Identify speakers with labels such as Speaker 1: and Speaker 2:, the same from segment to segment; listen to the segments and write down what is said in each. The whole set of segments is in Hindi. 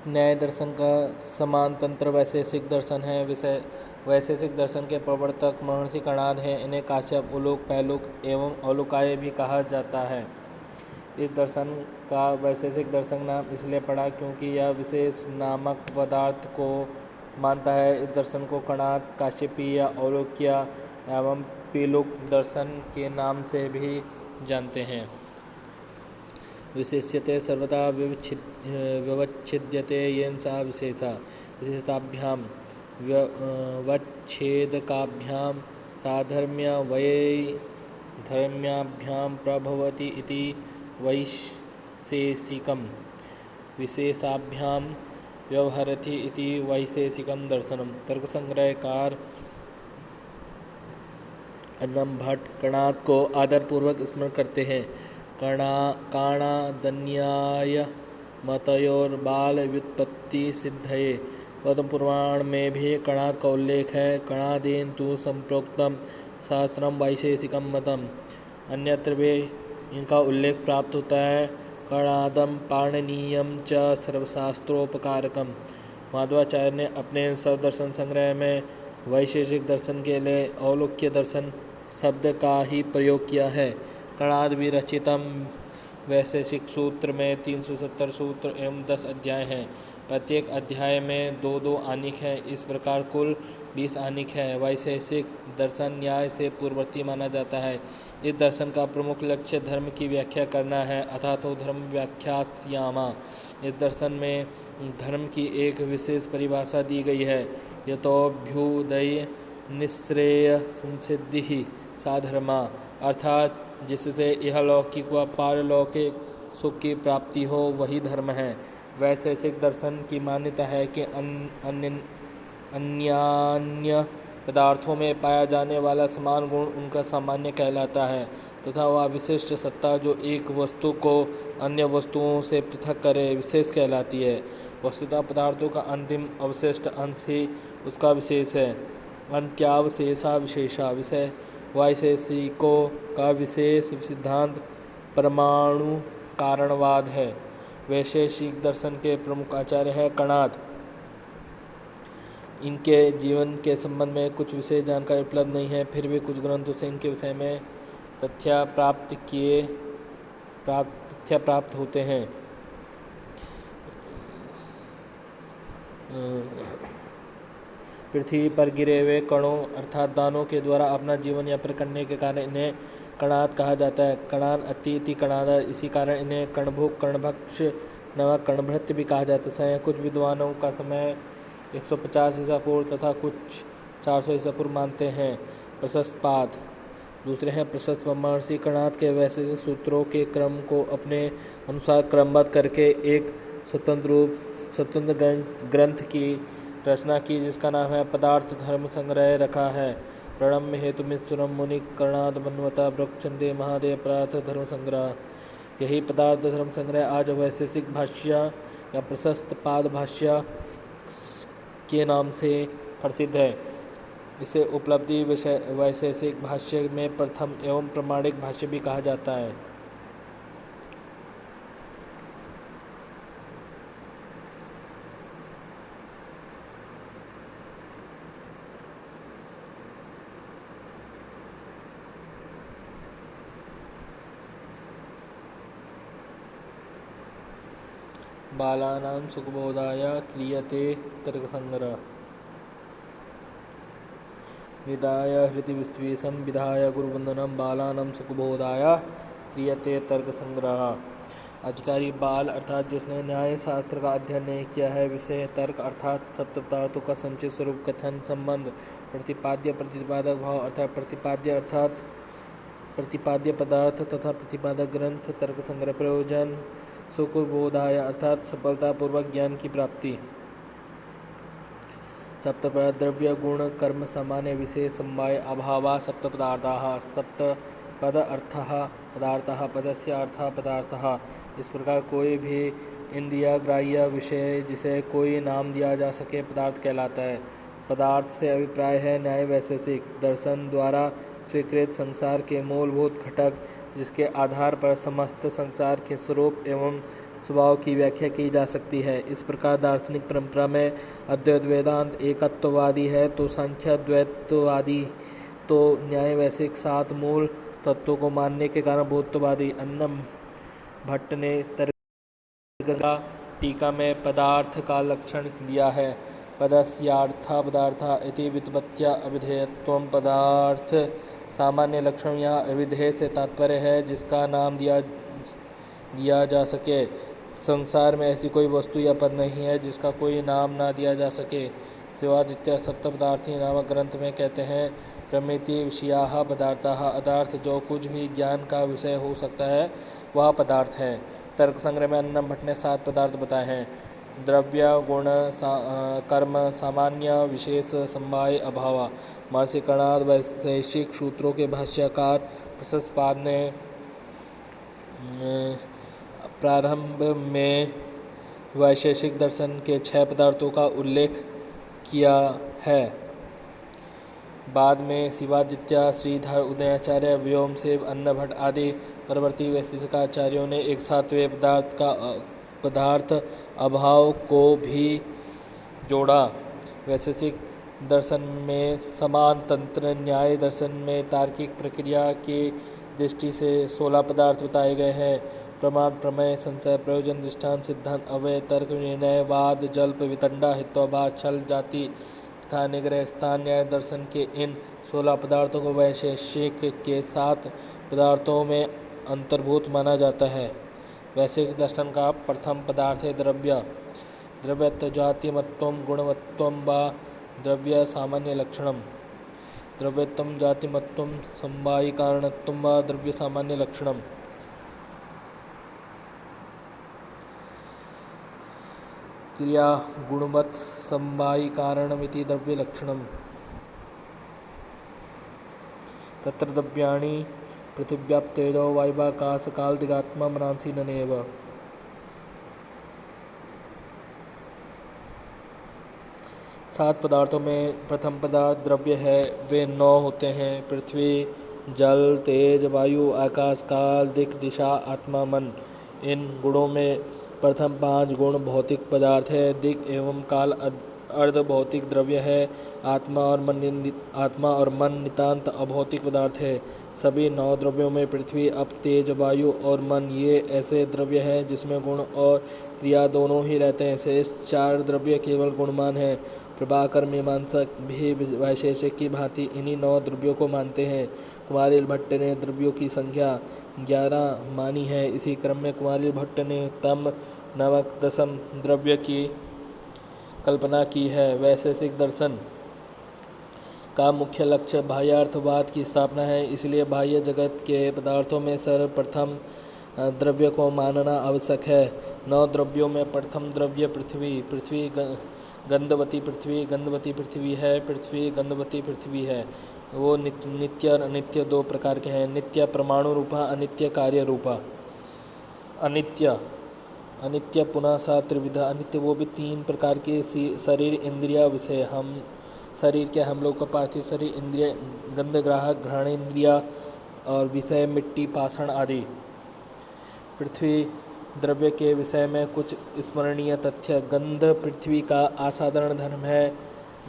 Speaker 1: न्याय दर्शन का समानतंत्र वैशेषिक दर्शन है। विषय वैशेषिक दर्शन के प्रवर्तक महर्षि कणाद हैं। इन्हें काश्यप, उलूक, पैलुक एवं औलूकाय भी कहा जाता है। इस दर्शन का वैशेषिक दर्शन नाम इसलिए पड़ा क्योंकि यह विशेष नामक पदार्थ को मानता है। इस दर्शन को कणाद, काश्यपीय, औलूक्य एवं पीलुक दर्शन के नाम से भी जानते हैं। विशेष्यते सर्वदा व्यवच्छिद्यते येन सा विशेषा विशेषताभ्यां वच्छेदकाभ्यां साधर्म्यवैधर्म्याभ्यां प्रभवति इति वैशेषिकं विशेषाभ्यां व्यवहरति इति वैशेषिकं दर्शनम्। तर्कसंग्रहकार अन्नम भट्ट कणाद को आदरपूर्वक स्मरण करते हैं। काणादन्याय मतयोर्बाल व्युत्पत्ति सिद्धये। पद्म पुराण में भी कणाद का उल्लेख है। कणादेन तु संप्रोक्तम शास्त्रम वैशेषिकम मतम। अन्यत्र भी इनका उल्लेख प्राप्त होता है। कणादम पाणिनीयम च सर्वशास्त्रोपकारकम। माधवाचार्य ने अपने सर्वदर्शन संग्रह में वैशेषिक दर्शन के लिए औलूक्य दर्शन शब्द का ही प्रयोग किया है। कणाद विरचितम वैशेषिक सूत्र में 370 सूत्र एवं 10 अध्याय हैं। प्रत्येक अध्याय में 2-2 आनिक हैं। इस प्रकार कुल 20 आनिक हैं। वैशेषिक दर्शन न्याय से पूर्ववर्ती माना जाता है। इस दर्शन का प्रमुख लक्ष्य धर्म की व्याख्या करना है, अथातो धर्म व्याख्यास्यामा। इस दर्शन में धर्म की एक विशेष परिभाषा दी गई है। यतोऽभ्युदय निःश्रेय संसिद्धि सा धर्मा, अर्थात जिससे इहलौकिक व पारलौकिक सुख की प्राप्ति हो वही धर्म है। वैशेषिक दर्शन की मान्यता है कि अन्यान्य पदार्थों में पाया जाने वाला समान गुण उनका सामान्य कहलाता है तथा वह विशिष्ट सत्ता जो एक वस्तु को अन्य वस्तुओं से पृथक करे विशेष कहलाती है। वस्तुतः पदार्थों का अंतिम अवशिष्ट अंश ही उसका विशेष है। अंत्यावशेषा विशेषा विषय वैशेषिकों का विशेष सिद्धांत परमाणु कारणवाद है। वैशेषिक दर्शन के प्रमुख आचार्य है कणाद। इनके जीवन के संबंध में कुछ विशेष जानकारी उपलब्ध नहीं है, फिर भी कुछ ग्रंथों से इनके विषय में तथ्य प्राप्त होते हैं। पृथ्वी पर गिरे हुए कणों अर्थात दानों के द्वारा अपना जीवन यापन करने के कारण इन्हें कणाद कहा जाता है। कणान अतिथि कणाद, इसी कारण इन्हें कणभुक, कणभक्ष नमक कणभृत्य भी कहा जाता है। कुछ विद्वानों का समय 150 ईसा पूर्व तथा कुछ 400 ईसा पूर्व मानते हैं। प्रशस्तपाद दूसरे हैं। प्रशस्त महर्षि कणाद के वैशेषिक सूत्रों के क्रम को अपने अनुसार क्रमबद्ध करके एक स्वतंत्र ग्रंथ की रचना की जिसका नाम है पदार्थ धर्म संग्रह रखा है। प्रणम्य हेतु मिश्रम मुनि कणाद मनवता ब्रह्मचंदे महादेव पदार्थ धर्म संग्रह। यही पदार्थ धर्म संग्रह आज वैशेषिक भाष्य या प्रशस्त पाद भाष्य के नाम से प्रसिद्ध है। इसे उपलब्धि वैशेषिक भाष्य में प्रथम एवं प्रमाणिक भाष्य भी कहा जाता है। बालानां सुखबोधाय क्रियते तर्कसंग्रह। हृदय हृदि विश्वेशं विधाय गुरुवंदनं बालानां सुखबोधाय क्रियते तर्कसंग्रह। अधिकारी बाल अर्थात जिसने न्याय शास्त्र का अध्ययन नहीं किया है। विषय तर्क अर्थात सप्त पदार्थों का संचित स्वरूप, कथन, संबंध, प्रतिपाद्य, प्रतिपादक भाव अर्थात प्रतिपाद्य अर्थात प्रतिपाद्य पदार्थ तथा प्रतिपादक ग्रंथ। तर्क संग्रह प्रयोजन सुखबोधाय अर्थात सफलतापूर्वक ज्ञान की प्राप्ति। सप्त द्रव्य गुण कर्म सामान्य विशेष समवाय अभावा सप्त पदार्थाः। सप्त पद अर्थः पदार्थः पदस्य अर्थः पदार्थः। इस प्रकार कोई भी इंद्रिय ग्राह्य विषय जिसे कोई नाम दिया जा सके पदार्थ कहलाता है। पदार्थ से अभिप्राय है न्याय वैशेषिक दर्शन द्वारा स्वीकृत संसार के मूलभूत घटक जिसके आधार पर समस्त संसार के स्वरूप एवं स्वभाव की व्याख्या की जा सकती है। इस प्रकार दार्शनिक परंपरा में अद्वैत वेदांत एकत्ववादी है तो सांख्य द्वैतवादी, तो न्याय वैशेषिक 7 मूल तत्वों को मानने के कारण बौद्धवादी। अन्नम भट्ट ने तर्कगंगा टीका में पदार्थ का लक्षण दिया है। पदस्यार्था पदार्था इति व्युत्पत्त्या अविधेयत्वं पदार्थ सामान्य लक्षण यहाँ अविधेय से तात्पर्य है जिसका नाम दिया जा सके। संसार में ऐसी कोई वस्तु या पद नहीं है जिसका कोई नाम ना दिया जा सके। शिवादित्य सप्तपदार्थी नामक ग्रंथ में कहते हैं प्रमिति विषयाः पदार्थाः, अदार्थ जो कुछ भी ज्ञान का विषय हो सकता है वह पदार्थ है। तर्क संग्रह में अन्नम भट्ट ने 7 पदार्थ बताए हैं। द्रव्य गुण कर्म सामान्य विशेष समवाय अभाव। महर्षि कणाद वैशेषिक सूत्रों के भाष्यकार प्रशस्पाद ने प्रारंभ में वैशेषिक दर्शन के 6 पदार्थों का उल्लेख किया है। बाद में शिवादित्य, श्रीधर, उदयाचार्य, व्योमसेन, अन्नभट्ट आदि परवर्ती वैशेषिकाचार्यों ने एक 7वें पदार्थ अभाव को भी जोड़ा। वैशेषिक दर्शन में समान तंत्र, न्याय दर्शन में तार्किक प्रक्रिया की दृष्टि से 16 पदार्थ बताए गए हैं। प्रमाण, प्रमेय, संशय, प्रयोजन, दृष्टांत, सिद्धांत, अवय, तर्क, निर्णय, वाद, जल्प, वितंडा, हेत्वाभास, छल, जाति तथा निग्रह स्थान न्याय दर्शन के इन 16 पदार्थों को वैशेषिक के 7 पदार्थों में अंतर्भूत माना जाता है। वैशेषिक दर्शन का प्रथम पदार्थ है द्रव्य। द्रव्यत्व जातिमत्वं गुणवत्वं वा द्रव्य सामान्य लक्षणम। द्रव्यत्वं जातिमत्वं समवायी कारणत्वं वा द्रव्य सामान्य लक्षणम। क्रिया गुणवत् समवायी कारणमिति द्रव्य लक्षणम। तत्र द्रव्याणि पृथिव्यां तेजो वायुवाकाश कालदिगात्मा मनांसि ननेव। सात पदार्थों में प्रथम पदार्थ द्रव्य है। वे 9 होते हैं: पृथ्वी, जल, तेज, वायु, आकाश, काल, दिक्, दिशा, आत्मा, मन। इन गुणों में प्रथम 5 गुण भौतिक पदार्थ है। दिक् एवं काल अर्ध भौतिक द्रव्य है। आत्मा और मन नितांत अभौतिक पदार्थ है। सभी 9 द्रव्यों में पृथ्वी, अप, तेज, वायु और मन ये ऐसे द्रव्य हैं जिसमें गुण और क्रिया दोनों ही रहते हैं। शेष 4 द्रव्य केवल गुणमान हैं। प्रभाकर मीमांसक भी वैशेषिक की भांति इन्हीं 9 द्रव्यों को मानते हैं। कुमारिल भट्ट ने द्रव्यों की संख्या 11 मानी है। इसी क्रम में कुमारिल भट्ट ने तम नवक दशम द्रव्य की कल्पना की है। वैशेषिक दर्शन का मुख्य लक्ष्य बाह्यार्थवाद की स्थापना है, इसलिए बाह्य जगत के पदार्थों में सर्वप्रथम द्रव्य को मानना आवश्यक है। 9 द्रव्यों में प्रथम द्रव्य पृथ्वी। पृथ्वी गंधवती पृथ्वी है। पृथ्वी गंधवती पृथ्वी है। वो नित्य और अनित्य 2 प्रकार के हैं। नित्य परमाणु रूपा, अनित्य कार्य रूपा। अनित्य पुनः सा त्रिविधा। अनित्य वो भी 3 प्रकार के शरीर, इंद्रिया, विषय। हम लोग का पार्थिव शरीर, इंद्रिय, गंध ग्राहक घ्राणेन्द्रिया और विषय मिट्टी, पाषाण आदि। पृथ्वी द्रव्य के विषय में कुछ स्मरणीय तथ्य। गंध पृथ्वी का असाधारण धर्म है।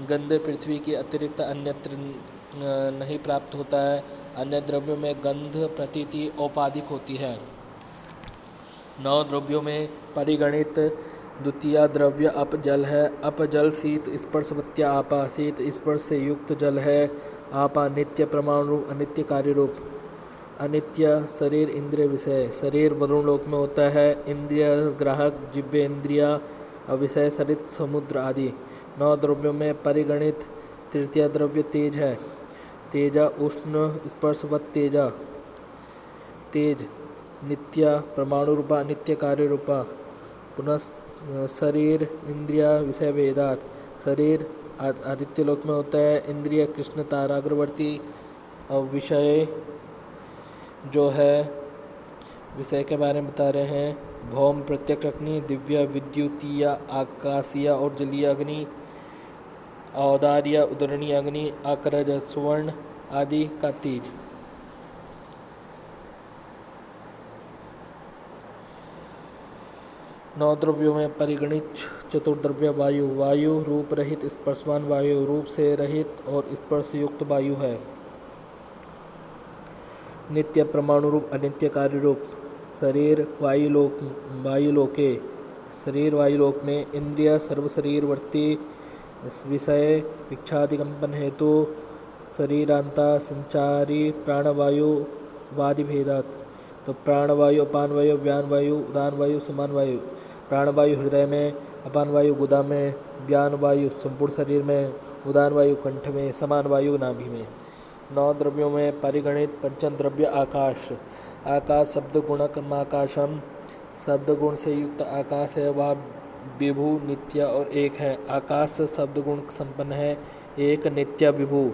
Speaker 1: गंध पृथ्वी के अतिरिक्त अन्यत्र नहीं प्राप्त होता है। अन्य द्रव्यों में गंध प्रतीति औपाधिक होती है। 9 द्रव्यों में परिगणित द्वितीय द्रव्य अप जल है। अप जल शीत स्पर्शवत्या आपा। शीत स्पर्श से युक्त जल है। आपा नित्य प्रमाण रूप, अनित्य कार्य रूप। अनित्य शरीर, इंद्रिय, विषय। शरीर वरुण लोक में होता है। इंद्रिय ग्राहक, जिह्वेन्द्रिया, विषय सरित समुद्र आदि। 9 द्रव्यों में परिगणित तृतीय द्रव्य तेज है। तेजा उष्ण स्पर्शवत् तेजा। तेज नित्य परमाणु रूपा, नित्य कार्य रूपा। पुनः शरीर, इंद्रिया, विषय वेदात। शरीर आदित्य लोक में होता है। इंद्रिय कृष्ण तारा अग्रवर्ती। और विषय जो है, विषय के बारे में बता रहे हैं। भौम प्रत्यक्ष अग्नि, दिव्य विद्युतीय, आकाशीय और जलीय अग्नि, औदार्य उदरणीय अग्नि, अकरज स्वर्ण आदि का तेज। नौ द्रव्यों में परिगणित चतुर्द्रव्य वायु, वायु रूप रहित स्पर्शवान वायु, रूप से रहित और स्पर्श युक्त वायु है। नित्य परमाणु रूप, अनित्य कार्य रूप। शरीर वायुलोके, शरीर वायुलोक में इंद्रिय सर्वशरीरवर्ती विषय इच्छादि कंपन हेतु शरीरांता संचारी प्राणवायु वादि भेदात। तो प्राणवायु, अपान वायु, व्यान वायु, उदान वायु, समान वायु। प्राणवायु हृदय में, अपान वायु गुदा में, व्यान वायु संपूर्ण शरीर में, उदान वायु कंठ में, समान वायु नाभि में। नौ द्रव्यों में परिगणित पंचम द्रव्य आकाश। आकाश शब्द गुणकमाकाशम, शब्द गुण से युक्त आकाश है, वह विभु नित्य और एक है। आकाश शब्द गुण संपन्न है, एक नित्य विभु।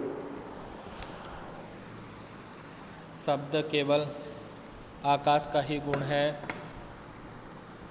Speaker 1: शब्द केवल आकाश का ही गुण है,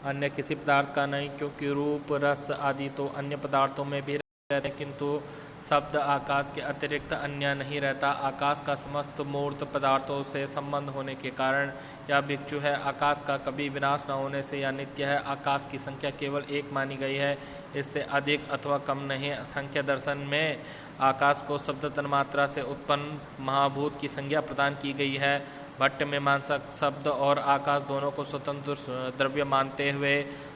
Speaker 1: अन्य किसी पदार्थ का नहीं, क्योंकि रूप रस आदि तो अन्य पदार्थों में भी रहते हैं, किंतु शब्द आकाश के अतिरिक्त अन्य नहीं रहता। आकाश का समस्त मूर्त पदार्थों से संबंध होने के कारण यह भिक्षु है। आकाश का कभी विनाश न होने से यह नित्य है। आकाश की संख्या केवल एक मानी गई है, इससे अधिक अथवा कम नहीं। संख्या दर्शन में आकाश को शब्द तन्मात्रा से उत्पन्न महाभूत की संज्ञा प्रदान की गई है। भट्ट मीमांसक शब्द और आकाश दोनों को स्वतंत्र द्रव्य मानते हुए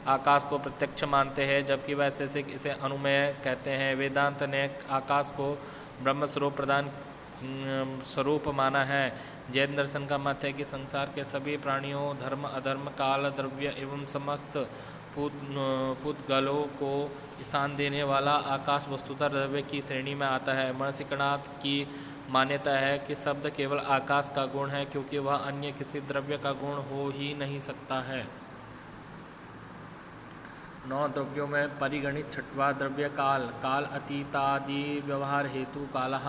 Speaker 1: आकाश को प्रत्यक्ष मानते हैं, जबकि वैशेषिक इसे अनुमेय कहते हैं। वेदांत ने आकाश को ब्रह्म स्वरूप माना है। जैन दर्शन का मत है कि संसार के सभी प्राणियों, धर्म अधर्म, काल, द्रव्य एवं समस्त पूतगलों को स्थान देने वाला आकाश वस्तुतः द्रव्य की श्रेणी में आता है। मणिकणाथ की मान्यता है कि शब्द केवल आकाश का गुण है, क्योंकि वह अन्य किसी द्रव्य का गुण हो ही नहीं सकता है। नौ द्रव्यों में परिगणित छठवां द्रव्य काल। काल अतीतादि व्यवहार हेतु कालः,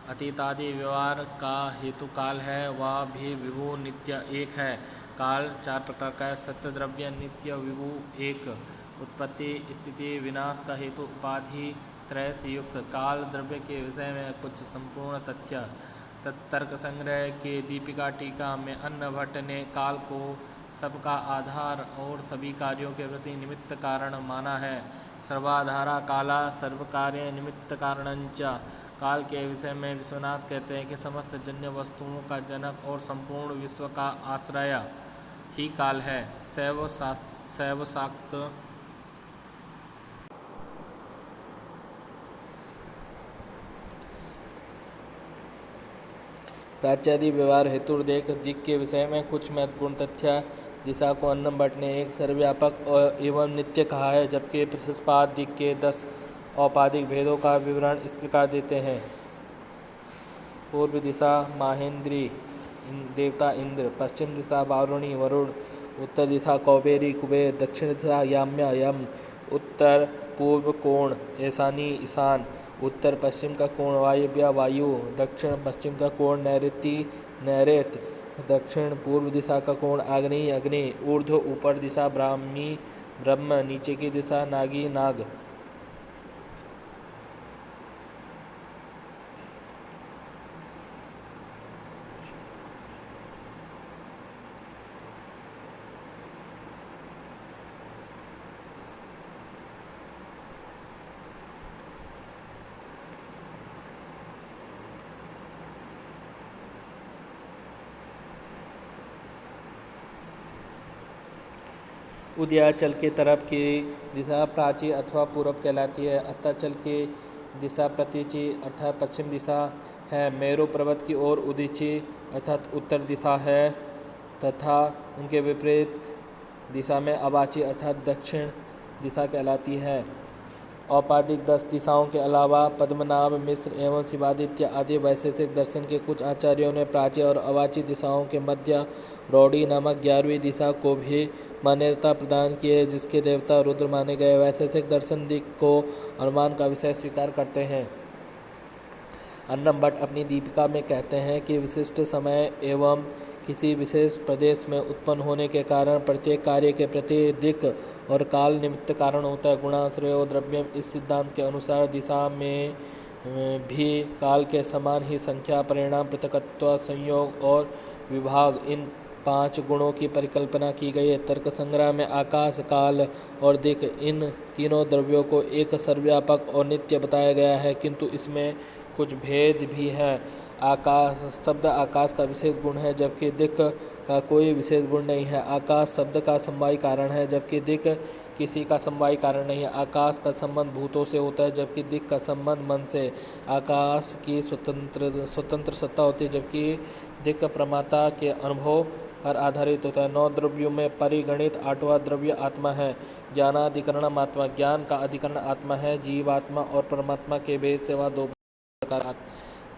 Speaker 1: अतीतादि व्यवहार का हेतु काल है, वह भी विभु नित्य एक है। काल चार प्रकार का है, सत्य द्रव्य, नित्य, विभु एक। उत्पत्ति स्थिति विनाश का हेतु उपाधि त्रय से युक्त। काल द्रव्य के विषय में कुछ संपूर्ण तथ्य। तर्क संग्रह के दीपिका टीका में अन्य भट्ट ने काल को सबका आधार और सभी कार्यों के प्रति निमित्त कारण माना है। सर्वाधारा काला सर्वकार्य निमित्त कारणञ्च। काल के विषय में विश्वनाथ कहते हैं कि समस्त जन्य वस्तुओं का जनक और संपूर्ण विश्व का आश्रय ही काल है। शैव शाक्त प्राच्यादि व्यवहार हेतु देख दिक् के विषय में कुछ महत्वपूर्ण तथ्य। दिशा को अन्नम भट्ट ने एक सर्वव्यापक एवं नित्य कहा है, जबकि प्रशस्पाद दिक् के 10 औपाधिक भेदों का विवरण इस प्रकार देते हैं। पूर्व दिशा माहेंद्री देवता इंद्र, पश्चिम दिशा वारुणी वरुण, उत्तर दिशा कौबेरी कुबेर, दक्षिण दिशा याम्य यम, उत्तर पूर्व कोण ईशानी ईशान, उत्तर पश्चिम का कोण वायव्य वायु, दक्षिण पश्चिम का कोण नैऋति नैऋत, दक्षिण पूर्व दिशा का कोण आग्नेय अग्नि, ऊर्ध्व ऊपर दिशा ब्राह्मी ब्रह्म, नीचे की दिशा नागी नाग। उदयाचल के तरफ की दिशा प्राची अथवा पूर्व कहलाती है। अस्ताचल की दिशा प्रतीची अर्थात पश्चिम दिशा है। मेरु पर्वत की ओर उदीची अर्थात उत्तर दिशा है तथा उनके विपरीत दिशा में अवाची अर्थात दक्षिण दिशा कहलाती है। औपाधिक 10 दिशाओं के अलावा पद्मनाभ मिश्र एवं शिवादित्य आदि वैशेषिक दर्शन के कुछ आचार्यों ने प्राची और अवाची दिशाओं के मध्य रौड़ी नामक 11वीं दिशा को भी मान्यता प्रदान की है, जिसके देवता रुद्र माने गए। वैशेषिक दर्शन दिक् को अनुमान का विषय स्वीकार करते हैं। अन्नम भट्ट अपनी दीपिका में कहते हैं कि विशिष्ट समय एवं किसी विशेष प्रदेश में उत्पन्न होने के कारण प्रत्येक कार्य के प्रति दिक् और काल निमित्त कारण होता है। गुणाश्रयो द्रव्यम, इस सिद्धांत के अनुसार दिशा में भी काल के समान ही संख्या, परिणाम, पृथकत्व, संयोग और विभाग इन 5 गुणों की परिकल्पना की गई है। तर्क संग्रह में आकाश, काल और दिक् इन तीनों द्रव्यों को एक सर्वव्यापक और नित्य बताया गया है, किंतु इसमें कुछ भेद भी है। आकाश शब्द आकाश का विशेष गुण है, जबकि दिक् का कोई विशेष गुण नहीं है। आकाश शब्द का समवायी कारण है, जबकि दिक् किसी का समवायी कारण नहीं है। आकाश का संबंध भूतों से होता है, जबकि दिक् का संबंध मन से। आकाश की स्वतंत्र सत्ता होती है, जबकि दिक् प्रमाता के अनुभव पर आधारित होता है। 9 द्रव्यों में परिगणित 8वां द्रव्य आत्मा है। ज्ञानाधिकरणम आत्मा, ज्ञान का अधिकरण आत्मा है। जीवात्मा और परमात्मा के भेद से वह 2 प्रकार,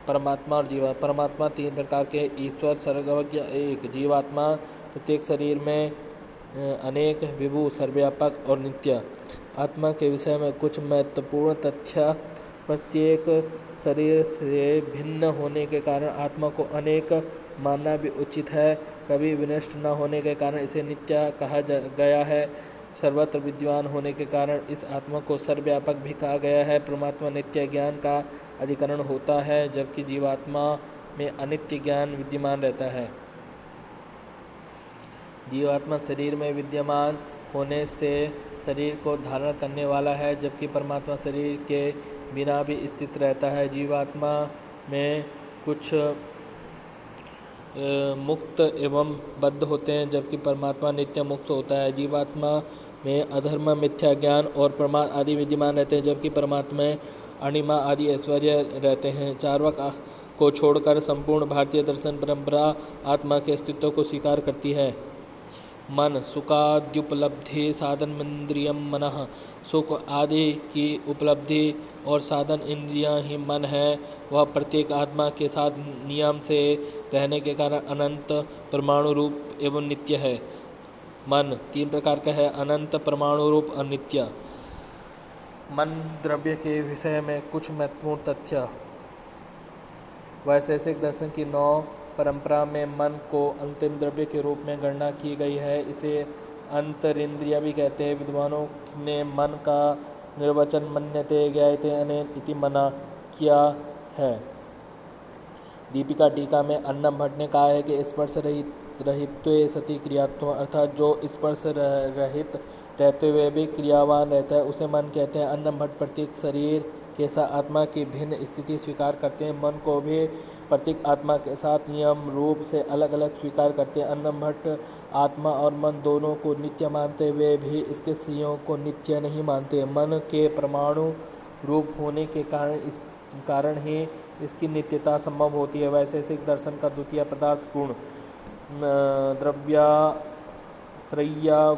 Speaker 1: परमात्मा और जीवात्मा। परमात्मा 3 प्रकार के, ईश्वर, सर्वज्ञ, एक। जीवात्मा प्रत्येक शरीर में अनेक, विभु, सर्वव्यापक और नित्य। आत्मा के विषय में कुछ महत्वपूर्ण तथ्य। प्रत्येक शरीर से भिन्न होने के कारण आत्मा को अनेक मानना भी उचित है। कभी विनष्ट न होने के कारण इसे नित्य कहा गया है। सर्वत्र विद्यमान होने के कारण इस आत्मा को सर्वव्यापक भी कहा गया है। परमात्मा नित्य ज्ञान का अधिकरण होता है, जबकि जीवात्मा में अनित्य ज्ञान विद्यमान रहता है। जीवात्मा शरीर में विद्यमान होने से शरीर को धारण करने वाला है, जबकि परमात्मा शरीर के बिना भी स्थित रहता है। जीवात्मा में कुछ मुक्त एवं बद्ध होते हैं, जबकि परमात्मा नित्य मुक्त होता है। जीवात्मा में अधर्म, मिथ्या ज्ञान और प्रमाद आदि विद्यमान रहते हैं, जबकि परमात्मा में अणिमा आदि ऐश्वर्य रहते हैं। चार्वाक को छोड़कर संपूर्ण भारतीय दर्शन परंपरा आत्मा के अस्तित्व को स्वीकार करती है। मन सुखाद्युपलब्धि साधन इंद्रियम मनः, सुख आदि की उपलब्धि और साधन इंद्रियां ही मन है। वह प्रत्येक आत्मा के साथ नियम से रहने के कारण अनंत, परमाणु रूप एवं नित्य है। मन 3 प्रकार का है, अनंत, परमाणु रूप और नित्य। मन द्रव्य के विषय में कुछ महत्वपूर्ण तथ्य। वैशेषिक दर्शन की 9 परंपरा में मन को अंतिम द्रव्य के रूप में गणना की गई है। इसे अंतरिंद्रिय भी कहते हैं। विद्वानों ने मन का निर्वचन मन्यते ज्ञायते अनेन इति मना किया है। दीपिका टीका में अन्नम भट्ट ने कहा है कि स्पर्श रहित्वे सति क्रियात्म, अर्थात जो स्पर्श रहित रहते हुए भी क्रियावान रहता है उसे मन कहते हैं। अन्नम भट्ट प्रत्येक शरीर के साथ आत्मा की भिन्न स्थिति स्वीकार करते हैं। मन को भी प्रत्येक आत्मा के साथ नियम रूप से अलग अलग स्वीकार करते हैं। अन्नम भट्ट आत्मा और मन दोनों को नित्य मानते हुए भी इसके संयोग को नित्य नहीं मानते। मन के परमाणु रूप होने के कारण ही इसकी नित्यता संभव होती है। वैशेषिक दर्शन का द्वितीय पदार्थ गुण, द्रव्याश्रय्य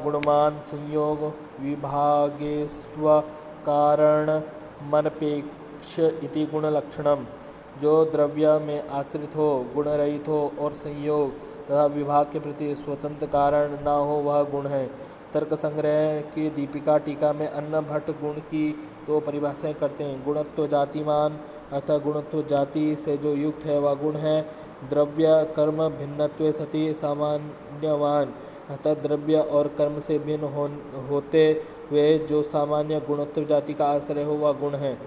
Speaker 1: गुणमान संयोग विभागेस्व कारण मनपेक्ष इति गुणलक्षणम, जो द्रव्य में आश्रित हो, गुणरहित हो और संयोग तथा विभाग के प्रति स्वतंत्र कारण न हो, वह गुण है। तर्क संग्रह की दीपिका टीका में अन्नम भट्ट गुण की 2 परिभाषाएं करते हैं। गुणत्व जातिमान, अर्थात गुणत्व जाति से जो युक्त है वह गुण है। द्रव्य कर्म भिन्नत्वे सति सामान्यवान, अर्थात द्रव्य और कर्म से भिन्न होते हुए जो सामान्य गुणत्व जाति का आश्रय हो वह गुण है।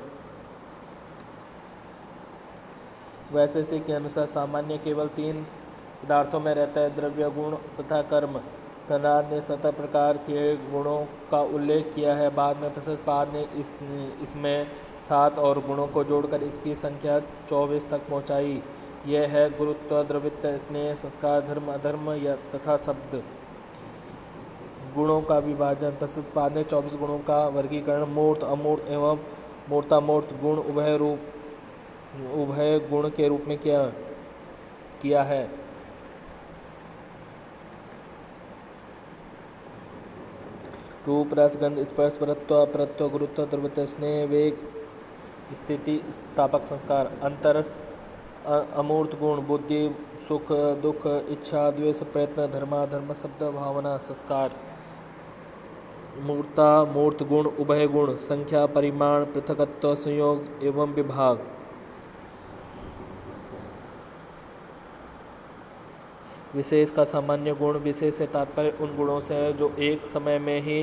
Speaker 1: वैशेषिक के अनुसार सामान्य केवल 3 पदार्थों में रहता है, द्रव्य, गुण तथा कर्म। कनाद ने 17 प्रकार के गुणों का उल्लेख किया है। बाद में प्रशस्पाद ने इसमें 7 और गुणों को जोड़कर इसकी संख्या 24 तक पहुंचाई। यह है गुरुत्व, द्रवित्व, स्नेह, संस्कार, धर्म, अधर्म तथा शब्द। गुणों का विभाजन। प्रशस्पाद ने 24 गुणों का वर्गीकरण मूर्त, अमूर्त एवं मूर्तामूर्त गुण उभय गुण के रूप में किया है। रूप, रस, गंध, स्पर्श, परत्व, अपरत्व, गुरुत्व, द्रवत्व, स्नेह, वेग, स्थिति, स्थापक, संस्कार। अंतर अमूर्त गुण बुद्धि, सुख, दुख, इच्छा, द्वेष, प्रयत्न, धर्माधर्म, शब्द, भावना, संस्कार। मूर्त गुण उभय गुण, संख्या, परिमाण, पृथकत्व, संयोग एवं विभाग। विशेष का सामान्य गुण, विशेष से तात्पर्य उन गुणों से है जो एक समय में ही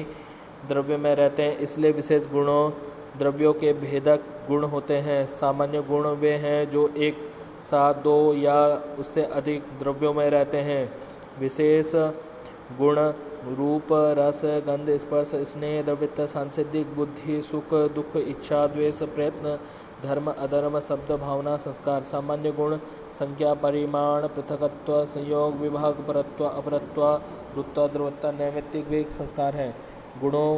Speaker 1: द्रव्य में रहते हैं, इसलिए विशेष गुणों द्रव्यों के भेदक गुण होते हैं। सामान्य गुण वे हैं जो एक साथ 2 या उससे अधिक द्रव्यों में रहते हैं। विशेष गुण रूप रस गंध स्पर्श स्नेह द्रव्यता सांसिधिक बुद्धि सुख दुख इच्छा द्वेष प्रयत्न धर्म अधर्म शब्द भावना संस्कार। सामान्य गुण संख्या परिमाण पृथकत्व संयोग विभाग परत्व अपरत्व गुरुत्व ध्रुवत्व नैमित्तिक वेग संस्कार है। गुणों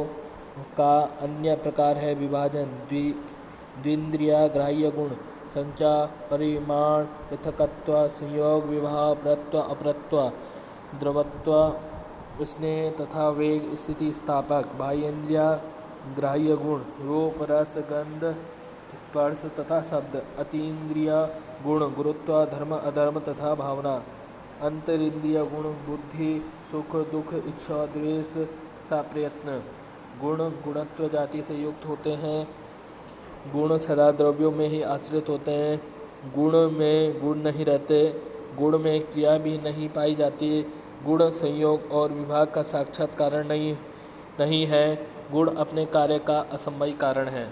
Speaker 1: का अन्य प्रकार है विभाजन द्विंद्रिया ग्राह्य गुण संख्या परिमाण पृथकत्व संयोग विभाग परत्व अपरत्व ध्रुवत्व स्नेह तथा वेग स्थिति स्थापक। बाह्येंद्रिया ग्राह्य गुण रूप रस गंध स्पर्श तथा शब्द। अतीन्द्रिय गुण गुरुत्व धर्म अधर्म तथा भावना। अंतरिंद्रिय गुण बुद्धि सुख दुख इच्छा द्वेष तथा प्रयत्न। गुण गुणत्व जाति से युक्त होते हैं। गुण सदा द्रव्यों में ही आश्रित होते हैं। गुण में गुण नहीं रहते। गुण में क्रिया भी नहीं पाई जाती। गुण संयोग और विभाग का साक्षात कारण नहीं है। गुण अपने कार्य का असमवाय कारण है।